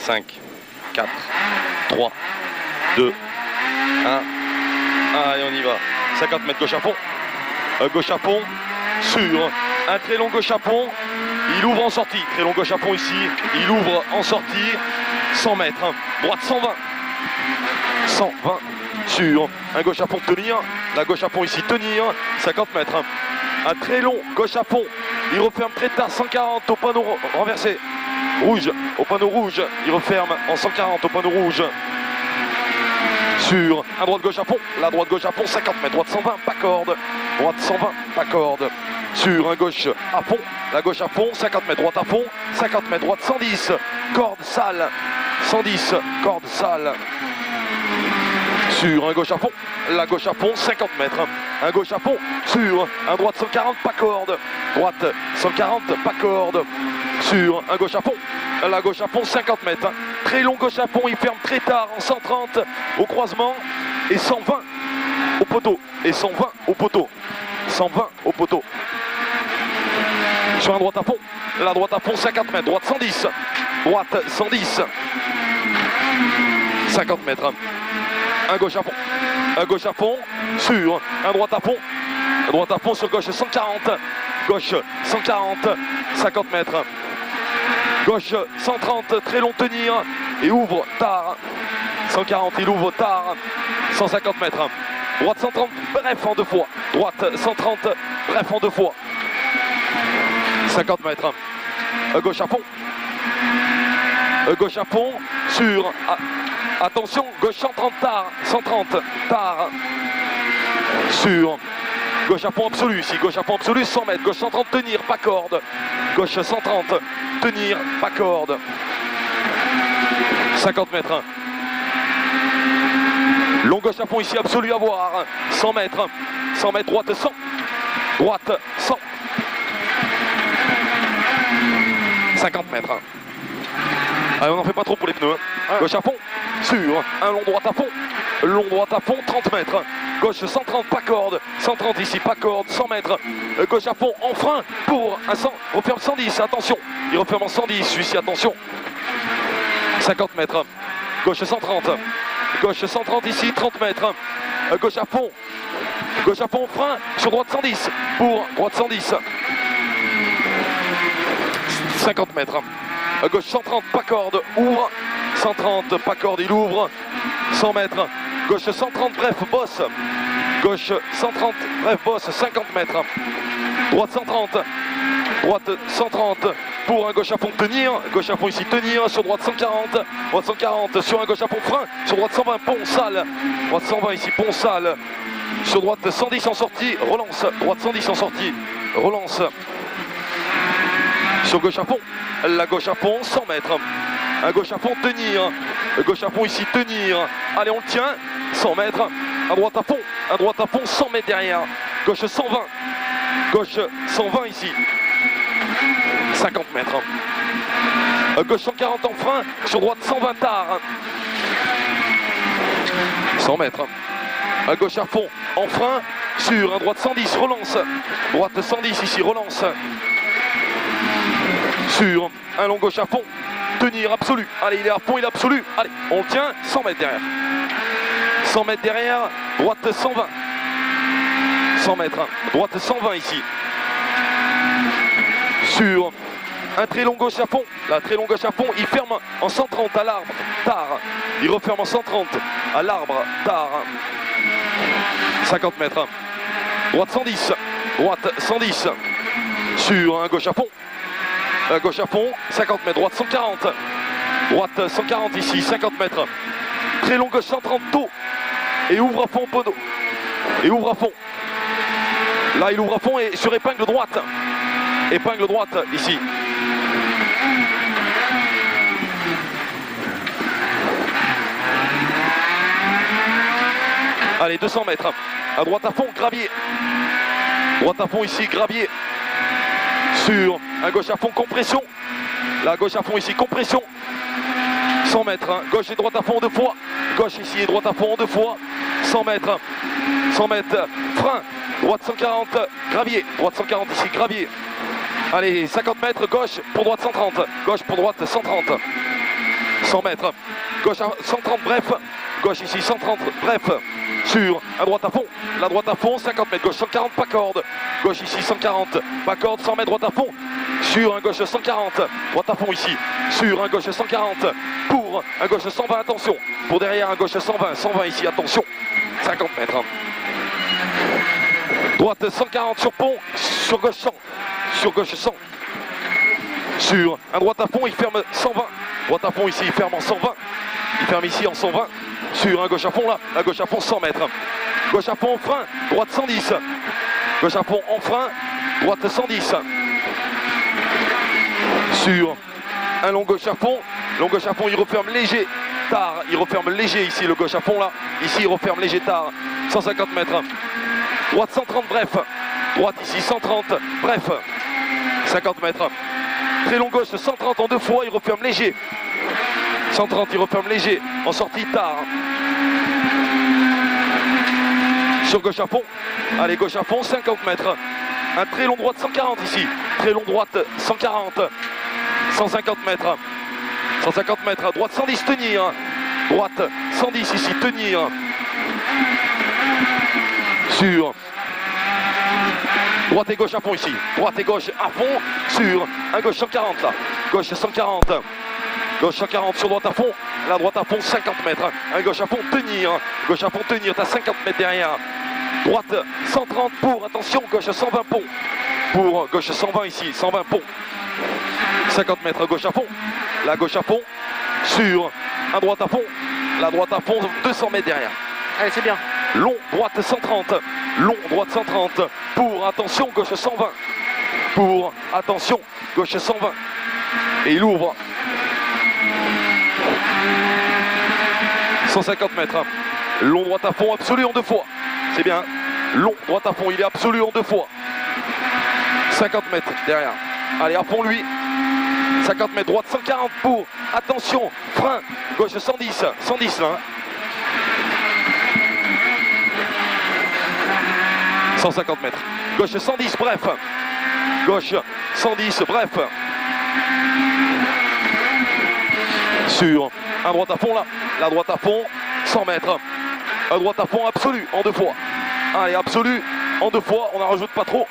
5, 4, 3, 2, 1. Allez, on y va. 50 mètres gauche à fond. Gauche à fond. Sur un très long gauche à fond. Il ouvre en sortie. Très long gauche à fond ici. Il ouvre en sortie. 100 mètres. Droite 120. 120. Sur un gauche à fond tenir. La gauche à fond ici tenir. 50 mètres. Un très long gauche à fond. Il referme très tard. 140 au panneau renversé. Rouge au panneau rouge. Il referme en 140 au panneau rouge. Sur un droite gauche à fond. La droite gauche à fond. 50 mètres. Droite 120. Pas corde. Droite 120. Pas corde. Sur un gauche à fond. La gauche à fond. 50 mètres. Droite à fond. 50 mètres. Droite 110. Corde sale. 110. Corde sale. Sur un gauche à fond, la gauche à fond, 50 mètres. Un gauche à fond, sur un droite 140, pas corde. Droite 140, pas corde. Sur un gauche à fond, la gauche à fond, 50 mètres. Très long gauche à fond, il ferme très tard en 130 au croisement. Et 120 au poteau. Et 120 au poteau. 120 au poteau. Sur un droite à fond, la droite à fond, 50 mètres. Droite 110. Droite 110. 50 mètres. Un gauche à fond. Un gauche à fond. Sur un droite à fond. Un droite à fond sur gauche 140. Gauche 140. 50 mètres. Gauche 130. Très long tenir. Et ouvre tard. 140. Il ouvre tard. 150 mètres. Droite 130. Bref en deux fois. Droite 130. Bref en deux fois. 50 mètres. Gauche à fond. Gauche à fond. Sur... Attention, gauche 130 tard, 130 tard. Sur gauche à fond absolu ici, gauche à fond absolu, 100 mètres, gauche 130 tenir, pas corde. Gauche 130 tenir, pas corde. 50 mètres. Long gauche à fond ici absolu à voir. 100 mètres. 100 mètres, droite 100. Droite 100. 50 mètres. Allez, on n'en fait pas trop pour les pneus. Gauche à fond, sur un long droite à fond. Long droite à fond, 30 mètres. Gauche 130, pas corde. 130 ici, pas corde, 100 mètres. Gauche à fond, en frein pour un 100. Referme 110, attention. Il referme en 110, celui-ci, attention. 50 mètres. Gauche 130. Gauche 130 ici, 30 mètres. Gauche à fond. Gauche à fond, frein sur droite 110. Pour droite 110. 50 mètres. Gauche 130, pas corde, ouvre. 130, pas corde, il ouvre. 100 mètres. Gauche 130, bref, bosse. Gauche 130, bref, bosse, 50 mètres. Droite 130. Droite 130 pour un gauche à fond tenir. Gauche à fond ici tenir. Sur droite 140. Droite 140 sur un gauche à fond frein. Sur droite 120, pont sale. Droite 120 ici, pont sale. Sur droite 110 en sortie, relance. Droite 110 en sortie, relance. Sur gauche à fond, la gauche à fond, 100 mètres. Un gauche à fond, tenir. Gauche à fond ici, tenir. Allez, on le tient. 100 mètres. À droite à fond, 100 mètres derrière. Gauche 120. Gauche 120 ici. 50 mètres. Gauche 140 en frein. Sur droite 120 tard. 100 mètres. À gauche à fond, en frein. Sur un droite 110, relance. Droite 110 ici, relance. Sur un long gauche à fond, tenir absolu. Allez, il est à fond, il est absolu. Allez, on le tient, 100 mètres derrière. 100 mètres derrière, droite 120. 100 mètres, droite 120 ici. Sur un très long gauche à fond, la très long gauche à fond, il ferme en 130 à l'arbre, tard. Il referme en 130 à l'arbre, tard. 50 mètres. Droite 110, droite 110. Sur un gauche à fond. Gauche à fond, 50 mètres, droite 140. Droite 140 ici, 50 mètres. Très long gauche 130 tôt. Et ouvre à fond poteau. Et ouvre à fond. Là il ouvre à fond et sur épingle droite. Épingle droite ici. Allez, 200 mètres. À droite à fond, gravier. Droite à fond ici, gravier. Sur un gauche à fond, compression. La gauche à fond ici, compression. 100 mètres. Hein. Gauche et droite à fond deux fois. Gauche ici et droite à fond deux fois. 100 mètres. 100 mètres. Frein. Droite 140. Gravier. Droite 140 ici, gravier. Allez, 50 mètres. Gauche pour droite 130. Gauche pour droite 130. 100 mètres, gauche à 130 bref, gauche ici 130 bref, sur un droite à fond, la droite à fond, 50 mètres, gauche 140 pas corde, gauche ici 140 pas corde, 100 mètres droite à fond, sur un gauche 140, droite à fond ici, sur un gauche 140, pour un gauche 120, attention, pour derrière un gauche 120, 120 ici, attention, 50 mètres, droite 140 sur pont, sur gauche 100, sur gauche 100, sur un droite à fond, il ferme 120, droite à fond ici, il ferme en 120, il ferme ici en 120, sur un gauche à fond là, la gauche à fond 100 mètres, gauche à fond en frein, droite 110, gauche à fond en frein, droite 110, sur un long gauche à fond, il referme léger, tard, il referme léger ici, le gauche à fond là, ici il referme léger tard, 150 mètres, droite 130 bref, droite ici 130 bref, 50 mètres, très long gauche 130 en deux fois, il referme léger, 130 il referme léger, en sortie tard, sur gauche à fond, allez gauche à fond, 50 mètres, un très long droite 140 ici, très long droite 140, 150 mètres, 150 mètres, droite 110 tenir, droite 110 ici tenir, sur droite et gauche à fond ici, droite et gauche à fond, sur un gauche 140 là, gauche 140, gauche 140 sur droite à fond, la droite à fond 50 mètres, un gauche à fond tenir, t'as 50 mètres derrière, droite 130 pour, attention, gauche 120 pont, pour gauche 120 ici, 120 pont, 50 mètres gauche à fond, la gauche à fond, sur un droite à fond, la droite à fond 200 mètres derrière. Allez, c'est bien. Long droite 130, long droite 130, pour, attention, gauche 120, pour, attention, gauche 120, et il ouvre. 150 mètres, long droite à fond, absolu en deux fois, c'est bien, long droite à fond, il est absolu en deux fois, 50 mètres derrière, allez à fond lui, 50 mètres, droite 140 pour, attention, frein, gauche 110, 110 là, 150 mètres, gauche 110 bref, gauche 110 bref, sur un droite à fond là, la droite à fond, 100 mètres, un droite à fond absolu en deux fois, allez absolu en deux fois, on n'en rajoute pas trop,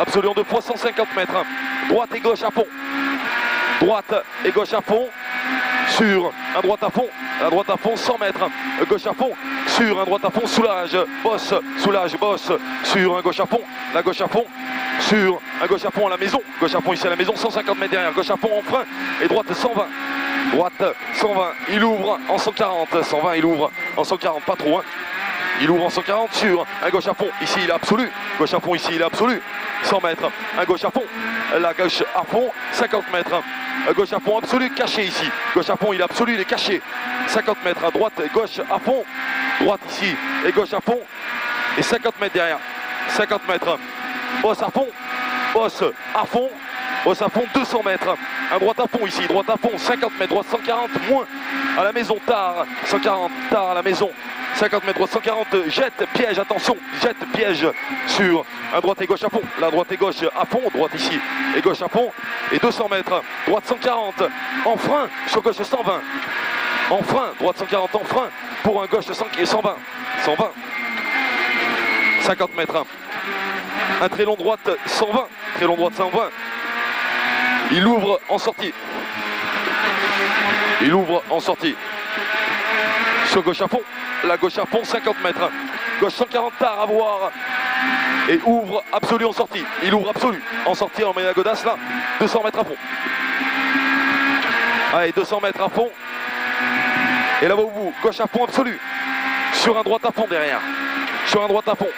absolu en deux fois, 150 mètres, droite et gauche à fond, droite et gauche à fond, sur un droite à fond, la droite à fond 100 mètres, gauche à fond, sur un droite à fond, soulage, bosse, sur un gauche à fond, la gauche à fond, sur un gauche à fond à la maison, gauche à fond ici à la maison, 150 mètres derrière, gauche à fond en frein, et droite 120, droite 120, il ouvre en 140, 120 il ouvre en 140, pas trop hein. Il ouvre en 140 sur un gauche à fond, ici il est absolu, gauche à fond ici il est absolu, 100 mètres, un gauche à fond, la gauche à fond, 50 mètres, gauche à fond absolu, caché ici, gauche à fond il est absolu, il est caché, 50 mètres, à droite, gauche à fond, droite ici, et gauche à fond, et 50 mètres derrière, 50 mètres, bosse à fond, bosse à fond, 200 mètres, un droite à fond ici, droite à fond, 50 mètres, droite 140, moins, à la maison, tard, 140, tard à la maison, 50 mètres, droite 140, jette, piège, attention, jette, piège, sur un droite et gauche à fond, la droite et gauche à fond, droite ici, et gauche à fond, et 200 mètres, droite 140, en frein, sur gauche 120, en frein, droite 140 en frein, pour un gauche 120, 50 mètres, un très long droite 120, très long droite 120, il ouvre en sortie, sur gauche à fond, la gauche à fond 50 mètres, gauche 140 tard à voir, et ouvre absolu en sortie, il ouvre absolu en sortie, on met la godasse là, 200 mètres à fond, allez 200 mètres à fond, et là-bas au bout, gauche à fond absolu, sur un droite à fond derrière, sur un droite à fond,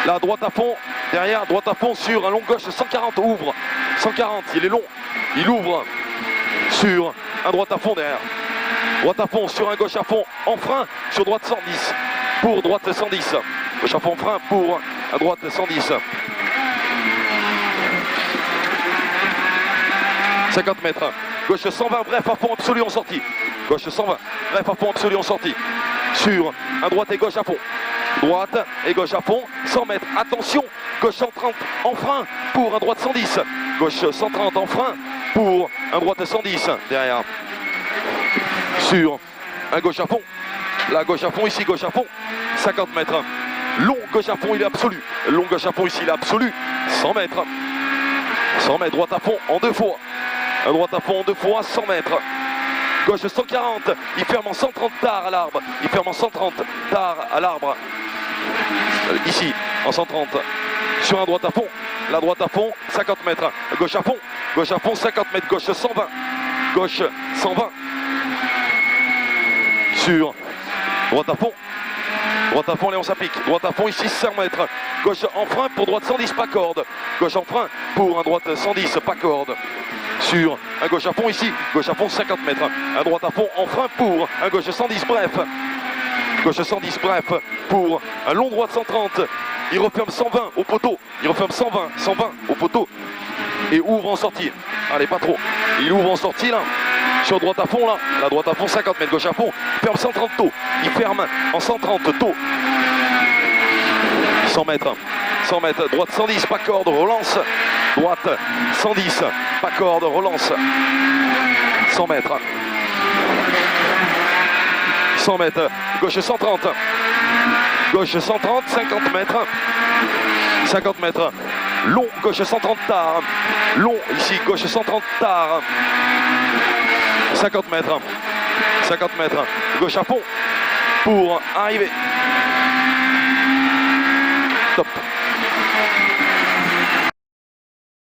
la droite à fond, derrière, droite à fond sur un long gauche 140, ouvre, 140, il est long, il ouvre, sur un droite à fond derrière, droite à fond sur un gauche à fond en frein, sur droite 110, pour droite 110, gauche à fond en frein, pour à droite 110, 50 mètres, gauche 120, bref à fond absolu en sortie, gauche 120, bref à fond absolu en sortie, sur un droite et gauche à fond, droite et gauche à fond, 100 mètres, attention, gauche 130 en frein, pour un droite 110, gauche 130 en frein, pour un droite 110, derrière. sur un gauche à fond. La gauche à fond ici, gauche à fond, 50 mètres. Long gauche à fond, il est absolu. Long gauche à fond ici, il est absolu. 100 mètres. 100 mètres, droite à fond en 2 fois. Droite à fond en 2 fois, 100 mètres. Gauche 140, il ferme en 130 tard à l'arbre. Il ferme en 130 tard à l'arbre. Ici, en 130. Sur un droite à fond. La droite à fond, 50 mètres. Gauche à fond, 50 mètres. Gauche 120. Gauche 120. Sur droite à fond. Droite à fond, Léon, ça pique. Droite à fond, ici, 100 mètres. Gauche en frein pour droite 110, pas corde. Gauche en frein pour un droite 110, pas corde. Sur un gauche à fond ici. Gauche à fond, 50 mètres. Un droite à fond en frein pour un gauche 110, bref. Gauche 110, bref. Pour un long droite 130. Il referme 120 au poteau. Il referme 120 au poteau. Et ouvre en sortie. Allez, pas trop. Il ouvre en sortie, là. Sur droite à fond, là. La droite à fond, 50 mètres. Gauche à fond. Il ferme 130 taux. Il ferme en 130 taux. 100 mètres. 100 mètres. Droite 110, pas corde. Relance. Droite 110, pas corde. Relance. 100 mètres. 100 mètres. Gauche 130. Gauche 130, 50 mètres. 50 mètres. Long, gauche 130 tard. Long, ici, gauche 130 tard. 50 mètres. 50 mètres. Gauche à fond pour arriver. Top.